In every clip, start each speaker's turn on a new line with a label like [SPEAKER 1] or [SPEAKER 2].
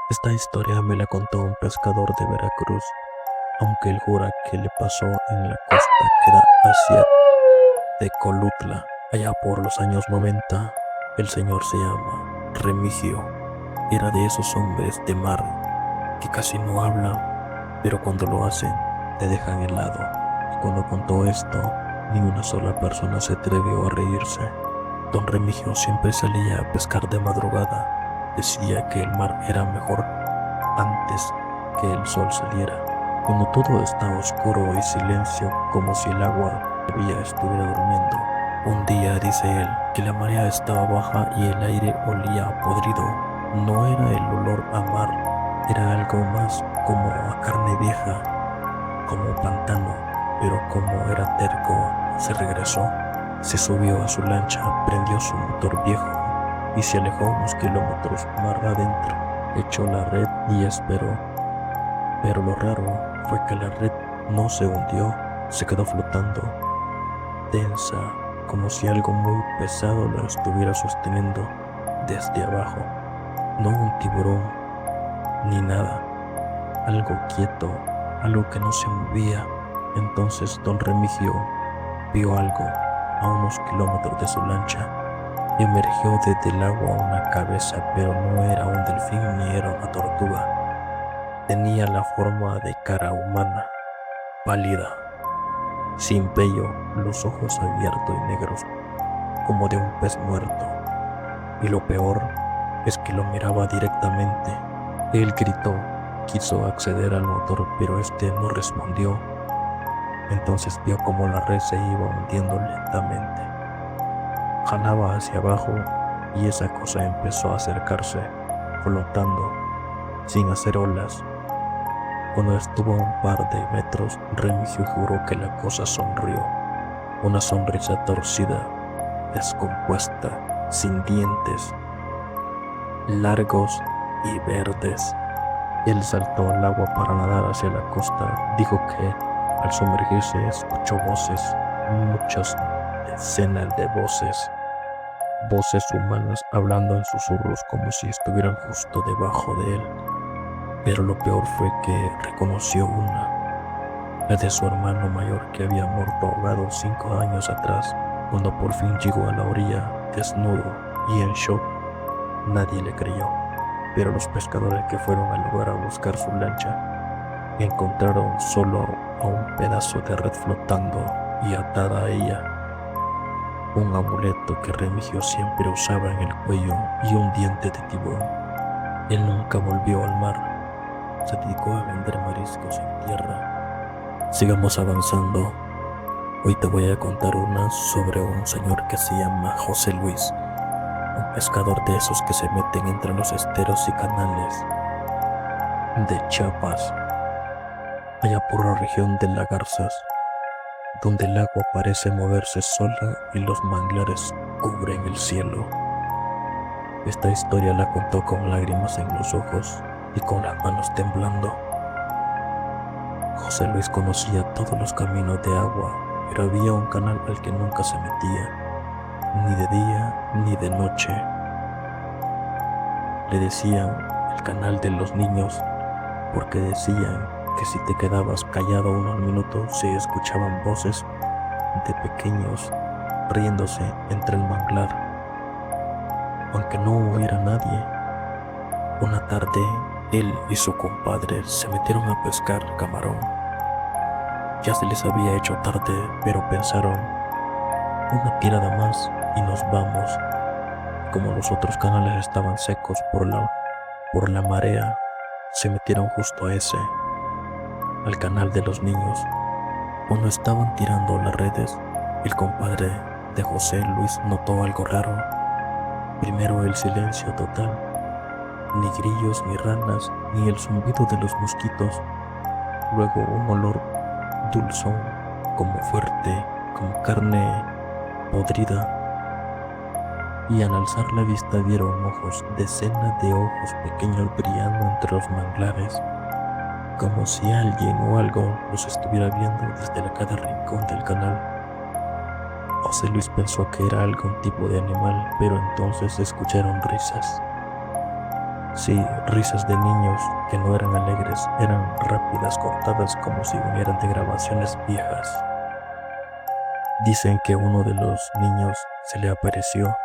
[SPEAKER 1] Esta historia me la contó un pescador de Veracruz, aunque él jura que le pasó en la costa que da hacia Tecolutla, allá por los años 90. El señor se llama Remigio. Era de esos hombres de mar que casi no hablan, pero cuando lo hacen, te dejan helado. Y cuando contó esto, ni una sola persona se atrevió a reírse. Don Remigio siempre salía a pescar de madrugada. Decía que el mar era mejor antes que el sol saliera, cuando todo estaba oscuro y silencio, como si el agua todavía estuviera durmiendo. Un día, dice él, que la marea estaba baja y el aire olía a podrido. No era el olor a mar, era algo más como a carne vieja, como pantano, pero como era terco, se regresó. Se subió a su lancha, prendió su motor viejo y se alejó unos kilómetros mar adentro. Echó la red y esperó, pero lo raro fue que la red no se hundió, se quedó flotando, tensa, como si algo muy pesado la estuviera sosteniendo desde abajo. No un tiburón ni nada, algo quieto, algo que no se movía. Entonces don Remigio vio algo a unos kilómetros de su lancha. Emergió desde el agua una cabeza, pero no era un delfín ni era una tortuga. Tenía la forma de cara humana, pálida, sin vello, los ojos abiertos y negros, como de un pez muerto. Y lo peor es que lo miraba directamente. Él gritó, quiso acceder al motor, pero este no respondió. Entonces vio como la red se iba hundiendo lentamente. Jalaba hacia abajo y esa cosa empezó a acercarse, flotando, sin hacer olas. Cuando estuvo a un par de metros, Remigio juró que la cosa sonrió. Una sonrisa torcida, descompuesta, sin dientes, largos y verdes. Él saltó al agua para nadar hacia la costa. Dijo que al sumergirse escuchó voces, muchas decenas de voces, voces humanas hablando en susurros como si estuvieran justo debajo de él. Pero lo peor fue que reconoció una, la de su hermano mayor que había muerto ahogado 5 años atrás, cuando por fin llegó a la orilla, desnudo y en shock. Nadie le creyó, pero los pescadores que fueron al lugar a buscar su lancha encontraron solo a un pedazo de red flotando y atada a ella, un amuleto que Remigio siempre usaba en el cuello y un diente de tiburón. Él nunca volvió al mar, se dedicó a vender mariscos en tierra. Sigamos avanzando. Hoy te voy a contar una sobre un señor que se llama José Luis, un pescador de esos que se meten entre los esteros y canales de Chiapas, allá por la región de las Garzas, donde el agua parece moverse sola y los manglares cubren el cielo. Esta historia la contó con lágrimas en los ojos y con las manos temblando. José Luis conocía todos los caminos de agua, pero había un canal al que nunca se metía, ni de día ni de noche. Le decían el canal de los niños, porque decían que si te quedabas callado unos minutos se escuchaban voces de pequeños riéndose entre el manglar, aunque no hubiera nadie. Una tarde, él y su compadre se metieron a pescar camarón. Ya se les había hecho tarde, pero pensaron, una tirada más y nos vamos. Como los otros canales estaban secos por la marea, se metieron justo a ese, al canal de los niños. Cuando estaban tirando las redes, el compadre de José Luis notó algo raro. Primero el silencio total, ni grillos ni ranas, ni el zumbido de los mosquitos. Luego un olor dulzón, como fuerte, como carne podrida. Y al alzar la vista vieron ojos, decenas de ojos pequeños brillando entre los manglares, como si alguien o algo los estuviera viendo desde cada rincón del canal. José Luis pensó que era algún tipo de animal, pero entonces escucharon risas. Sí, risas de niños que no eran alegres, eran rápidas, cortadas como si vinieran de grabaciones viejas. Dicen que uno de los niños se le apareció,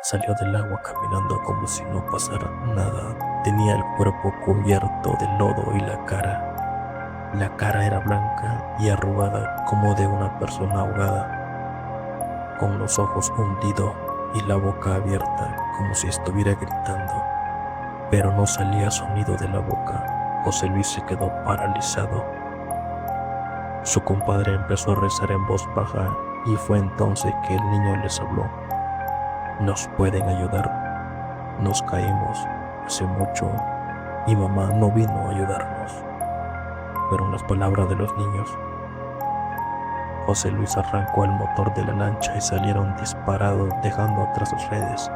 [SPEAKER 1] salió del agua caminando como si no pasara nada. Tenía el cuerpo cubierto de lodo y la cara. La cara era blanca y arrugada como de una persona ahogada, con los ojos hundidos y la boca abierta como si estuviera gritando, pero no salía sonido de la boca. José Luis se quedó paralizado. Su compadre empezó a rezar en voz baja y fue entonces que el niño les habló. Nos pueden ayudar, nos caímos hace mucho y mamá no vino a ayudarnos. Fueron las palabras de los niños. José Luis arrancó el motor de la lancha y salieron disparados, dejando atrás las redes,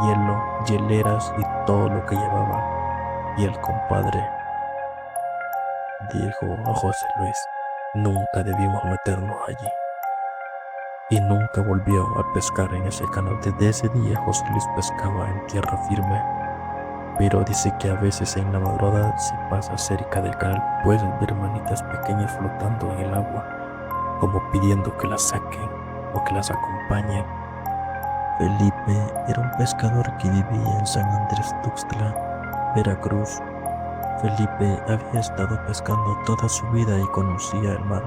[SPEAKER 1] hielo, hieleras y todo lo que llevaba. Y el compadre dijo a José Luis, nunca debimos meternos allí. Y nunca volvió a pescar en ese canal. Desde ese día José Luis pescaba en tierra firme, pero dice que a veces en la madrugada si pasas cerca del canal puedes ver manitas pequeñas flotando en el agua, como pidiendo que las saquen o que las acompañen. Felipe era un pescador que vivía en San Andrés Tuxtla, Veracruz. Felipe había estado pescando toda su vida y conocía el mar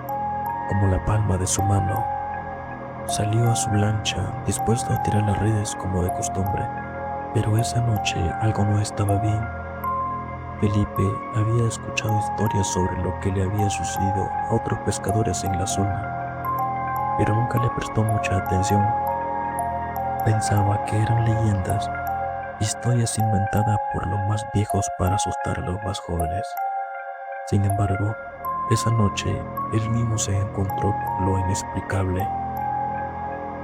[SPEAKER 1] como la palma de su mano. Salió a su lancha dispuesto a tirar las redes como de costumbre, pero esa noche algo no estaba bien. Felipe había escuchado historias sobre lo que le había sucedido a otros pescadores en la zona, pero nunca le prestó mucha atención. Pensaba que eran leyendas, historias inventadas por los más viejos para asustar a los más jóvenes. Sin embargo, esa noche él mismo se encontró con lo inexplicable.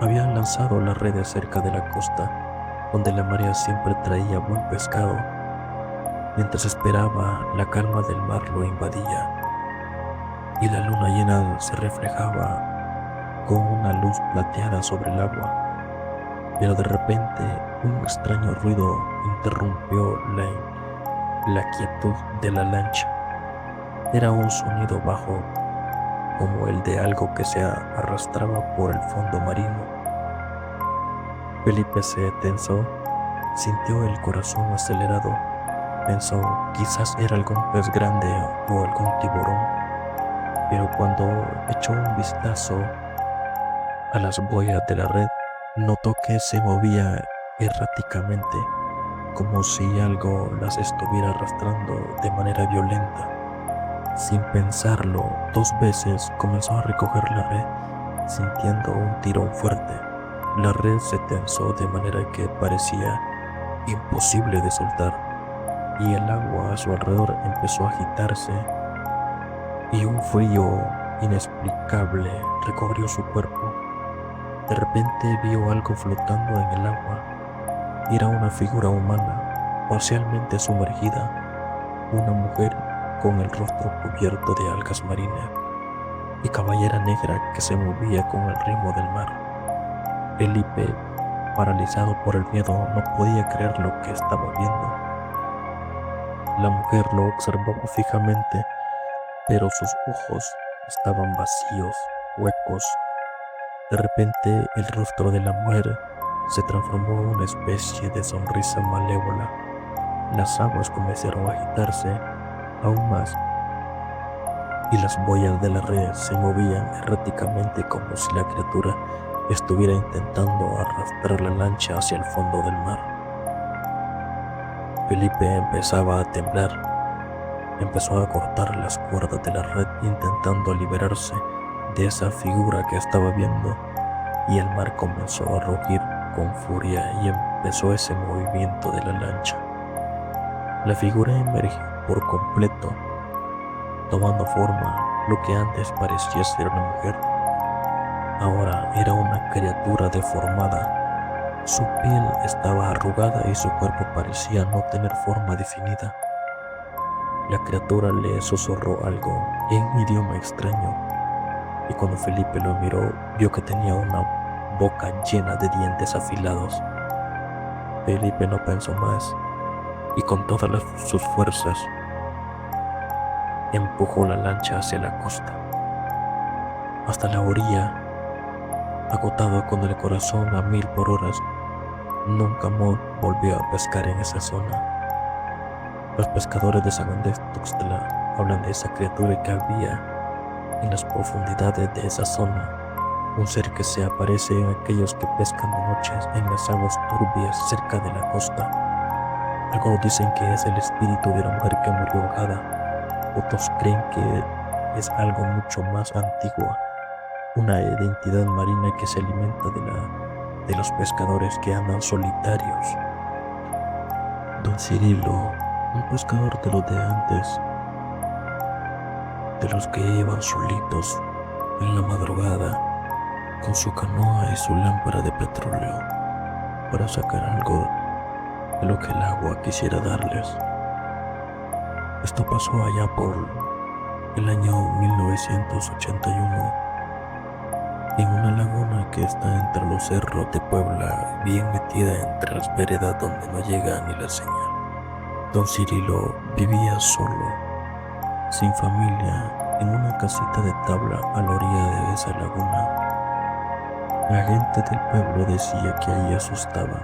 [SPEAKER 1] Habían lanzado las redes cerca de la costa, donde la marea siempre traía buen pescado. Mientras esperaba, la calma del mar lo invadía y la luna llena se reflejaba con una luz plateada sobre el agua. Pero de repente un extraño ruido interrumpió la quietud de la lancha. Era un sonido bajo, como el de algo que se arrastraba por el fondo marino. Felipe se tensó, sintió el corazón acelerado, pensó quizás era algún pez grande o algún tiburón, pero cuando echó un vistazo a las boyas de la red, notó que se movía erráticamente, como si algo las estuviera arrastrando de manera violenta. Sin pensarlo 2 veces, comenzó a recoger la red, sintiendo un tirón fuerte. La red se tensó de manera que parecía imposible de soltar, y el agua a su alrededor empezó a agitarse, y un frío inexplicable recorrió su cuerpo. De repente vio algo flotando en el agua. Era una figura humana, parcialmente sumergida, una mujer con el rostro cubierto de algas marinas y cabellera negra que se movía con el ritmo del mar. Felipe, paralizado por el miedo, no podía creer lo que estaba viendo. La mujer lo observaba fijamente, pero sus ojos estaban vacíos, huecos. De repente el rostro de la mujer se transformó en una especie de sonrisa malévola. Las aguas comenzaron a agitarse aún más y las boyas de la red se movían erráticamente como si la criatura estuviera intentando arrastrar la lancha hacia el fondo del mar. Felipe empezaba a temblar, empezó a cortar las cuerdas de la red intentando liberarse de esa figura que estaba viendo, y el mar comenzó a rugir con furia y empezó ese movimiento de la lancha. La figura emergió por completo, tomando forma. Lo que antes parecía ser una mujer, ahora era una criatura deformada. Su piel estaba arrugada y su cuerpo parecía no tener forma definida. La criatura le susurró algo en un idioma extraño, y cuando Felipe lo miró, vio que tenía una boca llena de dientes afilados. Felipe no pensó más. y con todas sus fuerzas empujó la lancha hacia la costa, hasta la orilla. Agotado con el corazón a 1000 por hora, nunca volvió a pescar en esa zona. Los pescadores de San Juan de Tuxtla hablan de esa criatura que había en las profundidades de esa zona, un ser que se aparece en aquellos que pescan de noches en las aguas turbias cerca de la costa. Algunos dicen que es el espíritu de la mujer que murió ahogada, otros creen que es algo mucho más antiguo, una identidad marina que se alimenta de los pescadores que andan solitarios. Don Cirilo, un pescador de los de antes, de los que iban solitos en la madrugada con su canoa y su lámpara de petróleo para sacar algo de lo que el agua quisiera darles. Esto pasó allá por el año 1981 en una laguna que está entre los cerros de Puebla, bien metida entre las veredas donde no llega ni la señal. Don Cirilo vivía solo, sin familia, en una casita de tabla a la orilla de esa laguna. La gente del pueblo decía que allí asustaba,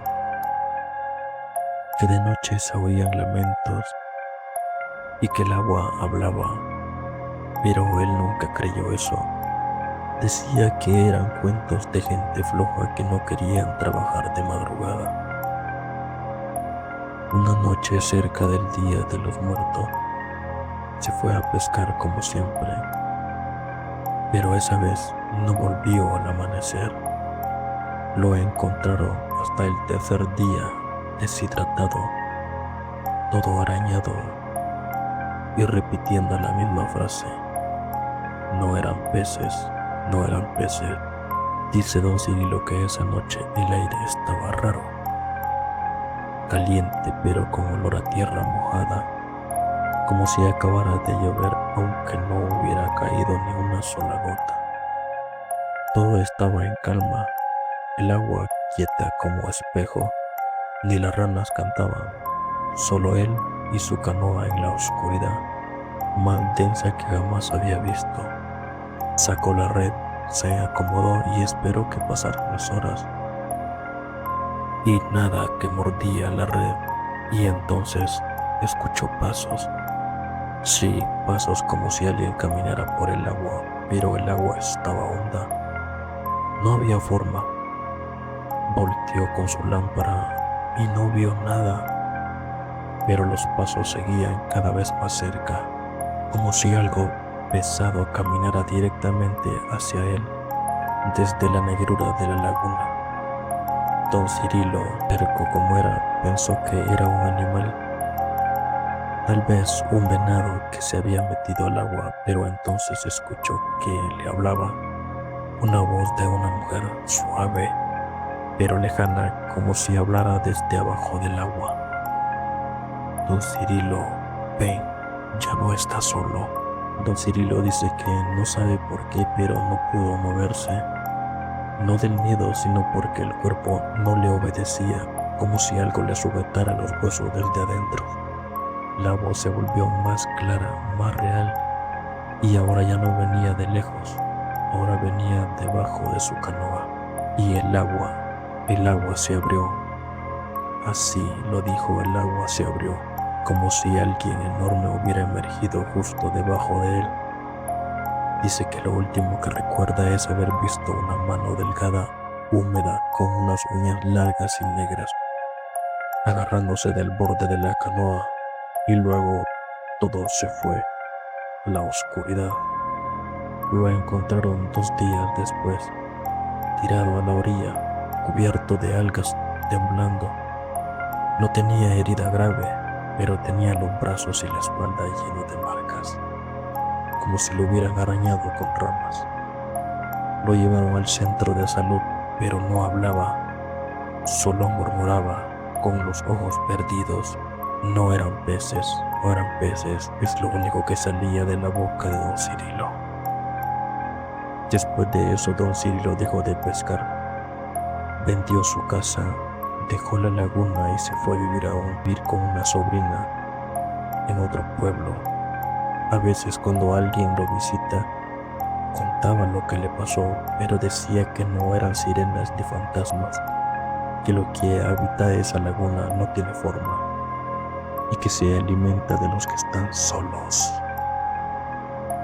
[SPEAKER 1] que de noche se oían lamentos y que el agua hablaba, pero él nunca creyó eso. Decía que eran cuentos de gente floja que no querían trabajar de madrugada. Una noche cerca del Día de los Muertos, se fue a pescar como siempre, pero esa vez no volvió al amanecer. Lo encontraron hasta el tercer día, deshidratado, todo arañado y repitiendo la misma frase: no eran peces, no eran peces. Dice don Cirilo que esa noche el aire estaba raro, caliente pero con olor a tierra mojada, como si acabara de llover aunque no hubiera caído ni una sola gota. Todo estaba en calma, el agua quieta como espejo, ni las ranas cantaban, solo él y su canoa en la oscuridad, más densa que jamás había visto. Sacó la red, se acomodó y esperó que pasaran las horas. Y nada que mordía la red, y entonces escuchó pasos. Sí, pasos como si alguien caminara por el agua, pero el agua estaba honda. No había forma. Volteó con su lámpara y no vio nada, pero los pasos seguían cada vez más cerca, como si algo pesado caminara directamente hacia él desde la negrura de la laguna. Don Cirilo, terco como era, pensó que era un animal, tal vez un venado que se había metido al agua, pero entonces escuchó que le hablaba, una voz de una mujer suave pero lejana, como si hablara desde abajo del agua. Don Cirilo, ven, ya no está solo. Don Cirilo dice que no sabe por qué, pero no pudo moverse. No del miedo, sino porque el cuerpo no le obedecía, como si algo le sujetara los huesos desde adentro. La voz se volvió más clara, más real, y ahora ya no venía de lejos, ahora venía debajo de su canoa. Y el agua se abrió. Así lo dijo, el agua se abrió, como si alguien enorme hubiera emergido justo debajo de él. Dice que lo último que recuerda es haber visto una mano delgada, húmeda, con unas uñas largas y negras, agarrándose del borde de la canoa, y luego todo se fue, la oscuridad. Lo encontraron 2 días después, tirado a la orilla, cubierto de algas, temblando. No tenía herida grave, pero tenía los brazos y la espalda llenos de marcas, como si lo hubieran arañado con ramas. Lo llevaron al centro de salud, pero no hablaba, solo murmuraba con los ojos perdidos. No eran peces, no eran peces, es lo único que salía de la boca de don Cirilo. Después de eso, don Cirilo dejó de pescar. Vendió su casa, Dejó la laguna y se fue a vivir con una sobrina en otro pueblo. A veces cuando alguien lo visita, contaba lo que le pasó, pero decía que no eran sirenas ni fantasmas, que lo que habita esa laguna no tiene forma y que se alimenta de los que están solos.